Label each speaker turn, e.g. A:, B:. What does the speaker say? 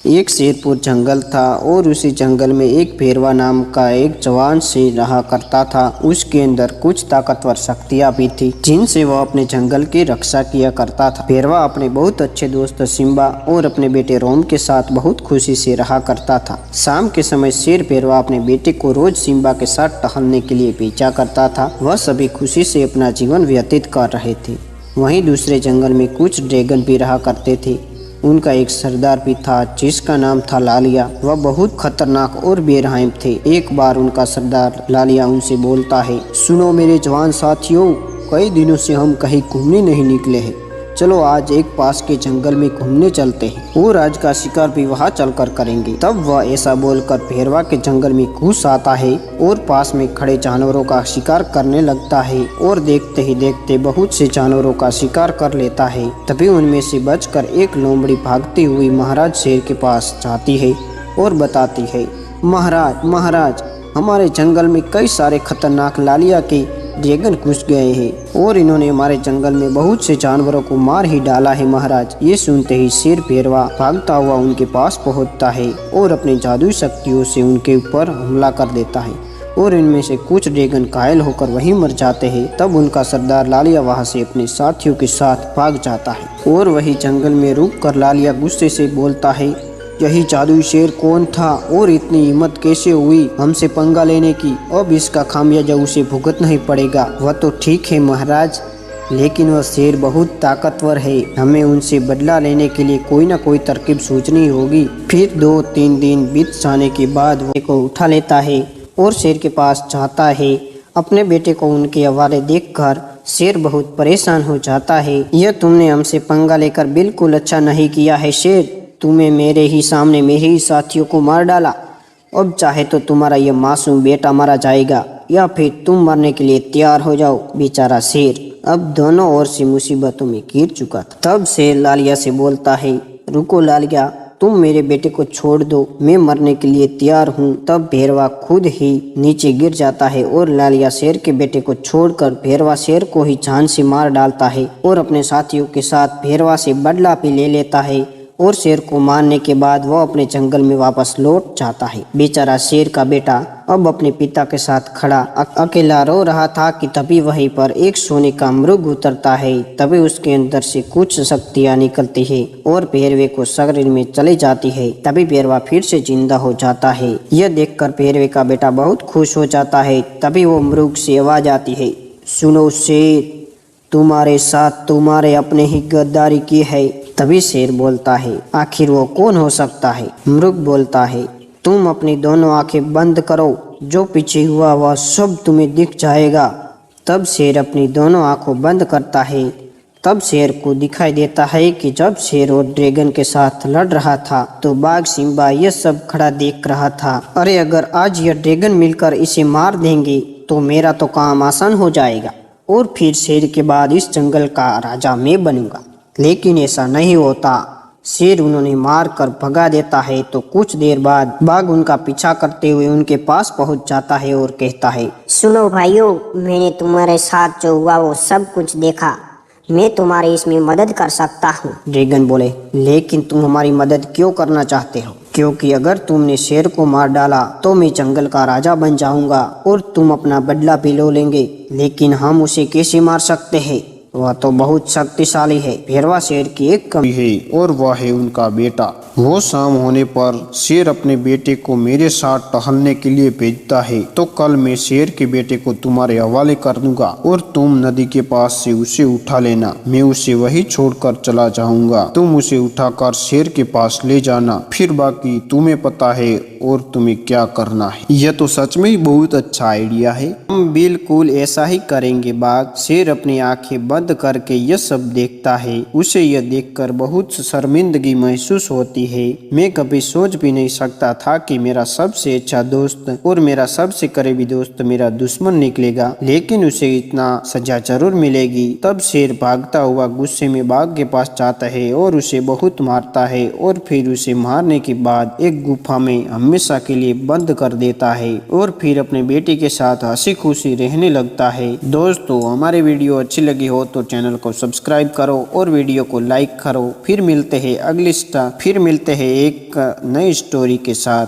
A: एक शेरपुर जंगल था और उसी जंगल में एक भेरवा नाम का एक जवान शेर रहा करता था। उसके अंदर कुछ ताकतवर शक्तियां भी थी जिनसे वह अपने जंगल की रक्षा किया करता था। भेरवा अपने बहुत अच्छे दोस्त सिम्बा और अपने बेटे रोम के साथ बहुत खुशी से रहा करता था। शाम के समय शेर भेरवा अपने बेटे को रोज सिम्बा के साथ टहलने के लिए भेजा करता था। वह सभी खुशी से अपना जीवन व्यतीत कर रहे थे। वहीं दूसरे जंगल में कुछ ड्रैगन भी रहा करते थे। उनका एक सरदार भी था जिसका नाम था लालिया। वह बहुत खतरनाक और बेरहम थे। एक बार उनका सरदार लालिया उनसे बोलता है, सुनो मेरे जवान साथियों, कई दिनों से हम कहीं घूमने नहीं निकले हैं। चलो आज एक पास के जंगल में घूमने चलते हैं और आज का शिकार भी वहाँ चलकर करेंगे। तब वह ऐसा बोलकर भेरवा के जंगल में घुस आता है और पास में खड़े जानवरों का शिकार करने लगता है और देखते ही देखते बहुत से जानवरों का शिकार कर लेता है। तभी उनमें से बचकर एक लोमड़ी भागती हुई महाराज शेर के पास जाती है और बताती है, महाराज महाराज, हमारे जंगल में कई सारे खतरनाक लालिया के ड्रैगन घुस गए हैं और इन्होंने हमारे जंगल में बहुत से जानवरों को मार ही डाला है महाराज। ये सुनते ही शेर भेरवा भागता हुआ उनके पास पहुंचता है और अपनी जादुई शक्तियों से उनके ऊपर हमला कर देता है और इनमें से कुछ ड्रैगन घायल होकर वहीं मर जाते हैं। तब उनका सरदार लालिया वहां से अपने साथियों के साथ भाग जाता है और वही जंगल में रुक कर लालिया गुस्से से बोलता है, यही जादुई शेर कौन था और इतनी हिम्मत कैसे हुई हमसे पंगा लेने की? अब इसका खामियाजा उसे भुगतना ही पड़ेगा। वह तो ठीक है महाराज, लेकिन वह शेर बहुत ताकतवर है। हमें उनसे बदला लेने के लिए कोई ना कोई तरकीब सोचनी होगी। फिर 2-3 दिन बीत जाने के बाद वो को उठा लेता है और शेर के पास जाता है। अपने बेटे को उनके हवाले देखकर शेर बहुत परेशान हो जाता है। यह तुमने हमसे पंगा लेकर बिल्कुल अच्छा नहीं किया है शेर। तुम्हें मेरे ही सामने मेरे ही साथियों को मार डाला। अब चाहे तो तुम्हारा यह मासूम बेटा मारा जाएगा या फिर तुम मरने के लिए तैयार हो जाओ। बेचारा शेर अब दोनों ओर से मुसीबतों में घिर चुका था। तब शेर लालिया से बोलता है, रुको लालिया, तुम मेरे बेटे को छोड़ दो, मैं मरने के लिए तैयार हूँ। तब भेरवा खुद ही नीचे गिर जाता है और लालिया शेर के बेटे को छोड़कर भेरवा शेर को ही जान से मार डालता है और अपने साथियों के साथ भेरवा से बदला भी ले लेता है और शेर को मारने के बाद वह अपने जंगल में वापस लौट जाता है। बेचारा शेर का बेटा अब अपने पिता के साथ खड़ा अकेला रो रहा था कि तभी वहीं पर एक सोने का मृग उतरता है। तभी उसके अंदर से कुछ शक्तियां निकलती है और भेरवे को शरीर में चली जाती है। तभी भेरवा फिर से जिंदा हो जाता है। यह देखकर भेरवे का बेटा बहुत खुश हो जाता है। तभी वो मृग से आवाज आती है, सुनो शेर, तुम्हारे साथ तुम्हारे अपने ही गद्दारी की है। तभी शेर बोलता है, आखिर वो कौन हो सकता है? मृग बोलता है, तुम अपनी दोनों आंखें बंद करो, जो पीछे हुआ वह सब तुम्हें दिख जाएगा। तब शेर अपनी दोनों आंखों बंद करता है। तब शेर को दिखाई देता है कि जब शेर और ड्रैगन के साथ लड़ रहा था तो बाघ सिम्बा यह सब खड़ा देख रहा था। अरे अगर आज यह ड्रैगन मिलकर इसे मार देंगे तो मेरा तो काम आसान हो जाएगा और फिर शेर के बाद इस जंगल का राजा मैं बनूंगा। लेकिन ऐसा नहीं होता। शेर उन्होंने मार कर भगा देता है तो कुछ देर बाद बाघ उनका पीछा करते हुए उनके पास पहुंच जाता है और कहता है,
B: सुनो भाइयों, मैंने तुम्हारे साथ जो हुआ वो सब कुछ देखा। मैं तुम्हारी इसमें मदद कर सकता हूँ।
A: ड्रैगन बोले, लेकिन तुम हमारी मदद क्यों करना चाहते हो? क्योंकि अगर तुमने शेर को मार डाला तो मैं जंगल का राजा बन जाऊंगा और तुम अपना बदला भी लो लेंगे। लेकिन हम उसे कैसे मार सकते हैं? वह तो बहुत शक्तिशाली है। भेरवा शेर की एक कमी है और वह है उनका बेटा। वो शाम होने पर शेर अपने बेटे को मेरे साथ टहलने के लिए भेजता है तो कल मैं शेर के बेटे को तुम्हारे हवाले कर दूंगा और तुम नदी के पास से उसे उठा लेना। मैं उसे वही छोड़कर चला जाऊंगा। तुम उसे उठाकर शेर के पास ले जाना, फिर बाकी तुम्हें पता है और तुम्हें क्या करना है। यह तो सच में ही बहुत अच्छा आइडिया है। हम बिल्कुल ऐसा ही करेंगे बाघ। शेर अपनी आंखें बंद करके यह सब देखता है। उसे यह देखकर बहुत शर्मिंदगी महसूस होती है। मैं कभी सोच भी नहीं सकता था कि मेरा सबसे अच्छा दोस्त और मेरा सबसे करीबी दोस्त मेरा दुश्मन निकलेगा, लेकिन उसे इतना सजा जरूर मिलेगी। तब शेर भागता हुआ गुस्से में बाघ के पास जाता है और उसे बहुत मारता है और फिर उसे मारने के बाद एक गुफा में हमेशा के लिए बंद कर देता है और फिर अपने बेटे के साथ हंसी खुशी रहने लगता है। दोस्तों, हमारी वीडियो अच्छी लगी हो तो चैनल को सब्सक्राइब करो और वीडियो को लाइक करो। फिर मिलते हैं एक नई स्टोरी के साथ।